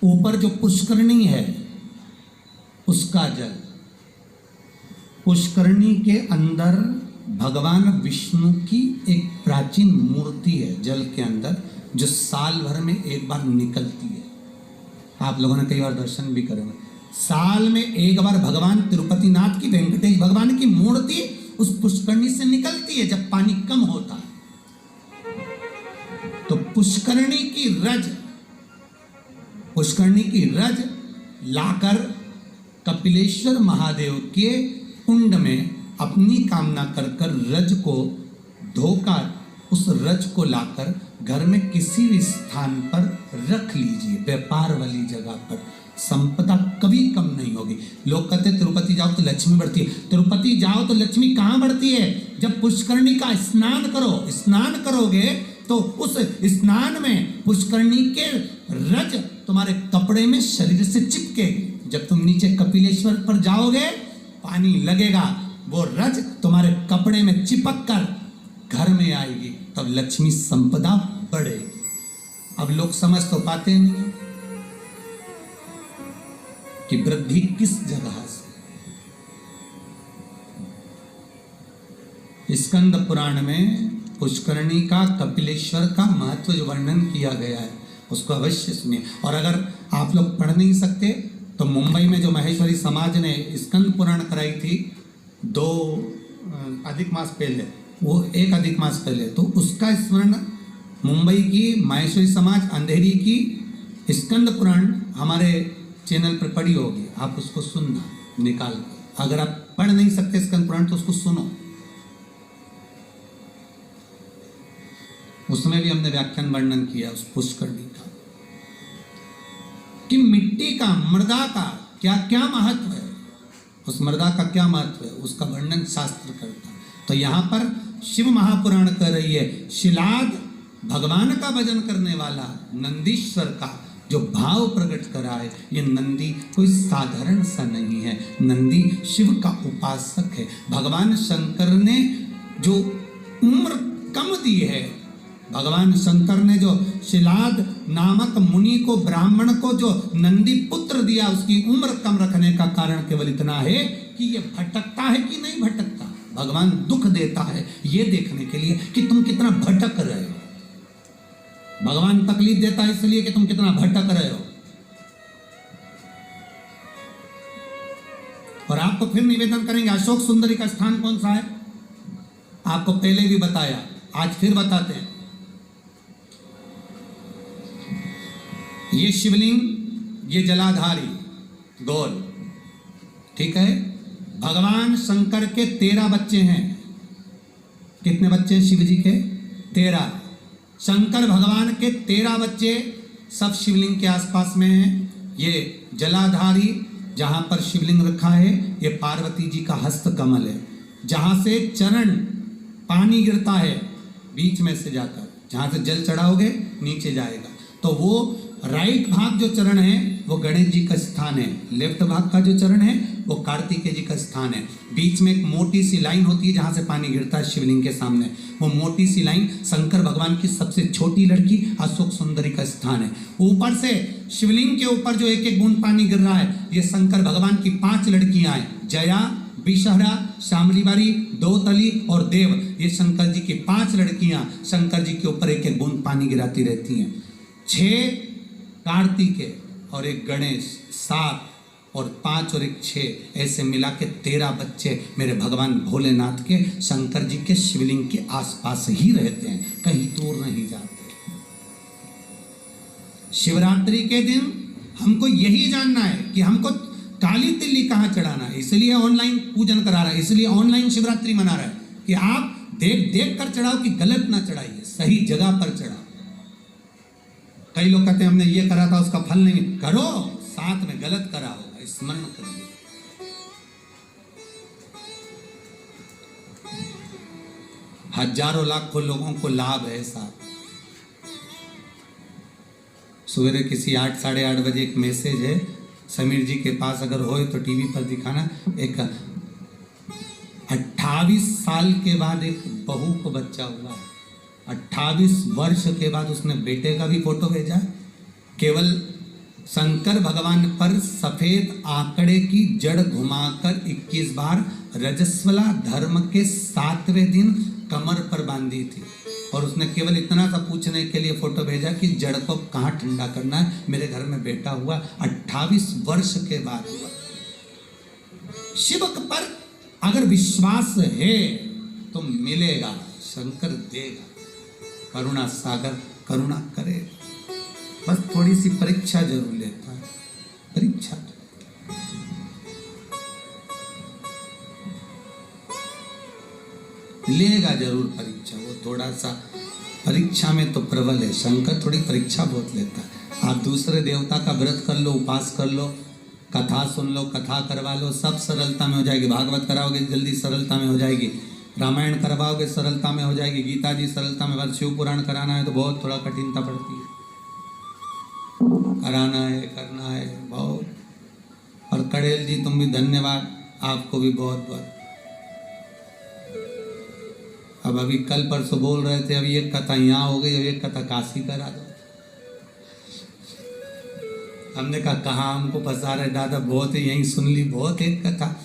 ऊपर जो पुष्करणी है उसका जल, पुष्करणी के अंदर भगवान विष्णु की एक प्राचीन मूर्ति है जल के अंदर, जो साल भर में एक बार निकलती है। आप लोगों ने कई बार दर्शन भी करे, साल में एक बार भगवान तिरुपति नाथ की, वेंकटेश भगवान की मूर्ति उस पुष्करणी से निकलती है जब पानी कम होता है। तो पुष्करणी की रज लाकर कपिलेश्वर महादेव के कुंड में अपनी कामना कर कर रज को धोकर, उस रज को लाकर घर में किसी भी स्थान पर रख लीजिए, व्यापार वाली जगह पर। संपदा कभी कम नहीं होगी। लोग कहते हैं तिरुपति जाओ तो लक्ष्मी बढ़ती है। तिरुपति जाओ तो लक्ष्मी कहाँ बढ़ती है? जब पुष्करणी का स्नान करो। स्नान करोगे तो उस स्नान में पुष्करणी के रज तुम्हारे कपड़े में शरीर से चिपकेगी। जब तुम नीचे कपिलेश्वर पर जाओगे, पानी लगेगा, वो रज तुम्हारे कपड़े में चिपक कर घर में आएगी, तब लक्ष्मी संपदा बढ़ेगी। अब लोग समझ तो पाते नहीं कि वृद्धि किस जगह से। स्कंद पुराण में पुष्करणी का, कपिलेश्वर का महत्व जो वर्णन किया गया है उसको अवश्य सुनिए। और अगर आप लोग पढ़ नहीं सकते तो मुंबई में जो महेश्वरी समाज ने स्कंद पुराण कराई थी 2 अधिक मास पहले, वो 1 अधिक मास पहले, तो उसका स्मरण मुंबई की महेश्वरी समाज अंधेरी की स्कंद पुराण हमारे चैनल पर पड़ी होगी, आप उसको सुनना निकाल कर। अगर आप पढ़ नहीं सकते स्कंद पुराण तो उसको सुनो, उसमें भी हमने व्याख्यान वर्णन किया उस पुष्करणी का कि मिट्टी का, मृदा का क्या क्या महत्व है, उस मृदा का क्या महत्व है, उसका वर्णन शास्त्र करता है। तो यहाँ पर शिव महापुराण कह रही है, शिलाद भगवान का भजन करने वाला नंदीश्वर का जो भाव प्रकट करा है, ये नंदी कोई साधारण सा नहीं है, नंदी शिव का उपासक है। भगवान शंकर ने जो उम्र कम दी है, भगवान शंकर ने जो शिलाद नामक मुनि को, ब्राह्मण को जो नंदी पुत्र दिया, उसकी उम्र कम रखने का कारण केवल इतना है कि ये भटकता है कि नहीं भटकता। भगवान दुख देता है ये देखने के लिए कि तुम कितना भटक रहे हो। भगवान तकलीफ देता है इसलिए कि तुम कितना भटक रहे हो। और आपको फिर निवेदन करेंगे, अशोक सुंदरी का स्थान कौन सा है? आपको पहले भी बताया, आज फिर बताते हैं। ये शिवलिंग, ये जलाधारी गोल, ठीक है। भगवान शंकर के 13 बच्चे हैं। कितने बच्चे हैं शिव जी के? 13। शंकर भगवान के 13 बच्चे सब शिवलिंग के आसपास में हैं। ये जलाधारी जहाँ पर शिवलिंग रखा है, ये पार्वती जी का हस्त कमल है। जहाँ से चरण पानी गिरता है बीच में से जाकर, जहाँ से जल चढ़ाओगे नीचे जाएगा, तो वो राइट भाग जो चरण है वो गणेश जी का स्थान है, लेफ्ट भाग का जो चरण है वो कार्तिकेय जी का स्थान है। बीच में एक मोटी सी लाइन होती है जहाँ से पानी गिरता है शिवलिंग के सामने, वो मोटी सी लाइन शंकर भगवान की सबसे छोटी लड़की अशोक सुंदरी का स्थान है। ऊपर से शिवलिंग के ऊपर जो एक एक बूंद पानी गिर रहा है, ये शंकर भगवान की 5 लड़कियां हैं, जया, विषहरा, शामलीबारी, दोतली और देव। ये शंकर जी की 5 लड़कियां शंकर जी के ऊपर एक एक बूंद पानी गिराती रहती हैं। 6 कार्तिकेय और 1 गणेश, 7 और 5 और 1 6, ऐसे मिला के 13 बच्चे मेरे भगवान भोलेनाथ के, शंकर जी के शिवलिंग के आसपास ही रहते हैं, कहीं दूर नहीं जाते। शिवरात्रि के दिन हमको यही जानना है कि हमको काली तिल्ली कहाँ चढ़ाना है, इसलिए ऑनलाइन पूजन करा रहा है, इसलिए ऑनलाइन शिवरात्रि मना रहा है कि आप देख देख कर चढ़ाओ कि गलत ना चढ़ाइए, सही जगह पर चढ़ाओ। कई लोग कहते हैं हमने ये करा था उसका फल नहीं, करो, साथ में गलत करा होगा, स्मरण करिए। हजारों लाखों लोगों को लाभ है साहब। सवेरे किसी 8 साढ़े 8 बजे एक मैसेज है, समीर जी के पास अगर हो तो टीवी पर दिखाना। एक 28 साल के बाद एक बहू को बच्चा हुआ है, 28 वर्ष के बाद उसने बेटे का भी फोटो भेजा। केवल शंकर भगवान पर सफेद आंकड़े की जड़ घुमाकर 21 बार रजस्वला धर्म के 7वें दिन कमर पर बांधी थी। और उसने केवल इतना सा पूछने के लिए फोटो भेजा कि जड़ को कहाँ ठंडा करना है, मेरे घर में बेटा हुआ 28 वर्ष के बाद हुआ। शिव पर अगर विश्वास है तो मिलेगा, शंकर देगा, करुणा सागर करुणा करेगा। बस थोड़ी सी परीक्षा जरूर लेता है, परीक्षा। लेगा जरूर परीक्षा, वो थोड़ा सा परीक्षा में तो प्रबल है। शंकर थोड़ी परीक्षा बहुत लेता है। आप दूसरे देवता का व्रत कर लो, उपास कर लो, कथा सुन लो, कथा करवा लो, सब सरलता में हो जाएगी। भागवत कराओगे जल्दी सरलता में हो जाएगी, रामायण करवाओगे सरलता में हो जाएगी, गीता जी सरलता में। अगर शिव पुराण कराना है तो बहुत थोड़ा कठिनता पड़ती है, कराना है, करना है बहुत। और कड़ेल जी तुम भी धन्यवाद, आपको भी बहुत बहुत। अब अभी कल परसों बोल रहे थे, अभी एक कथा यहाँ हो गई, अभी एक कथा काशी करा दो। हमने कहा कहाँ हमको फंसा रहे दादा, बहुत है, यहीं सुन ली, बहुत एक कथा।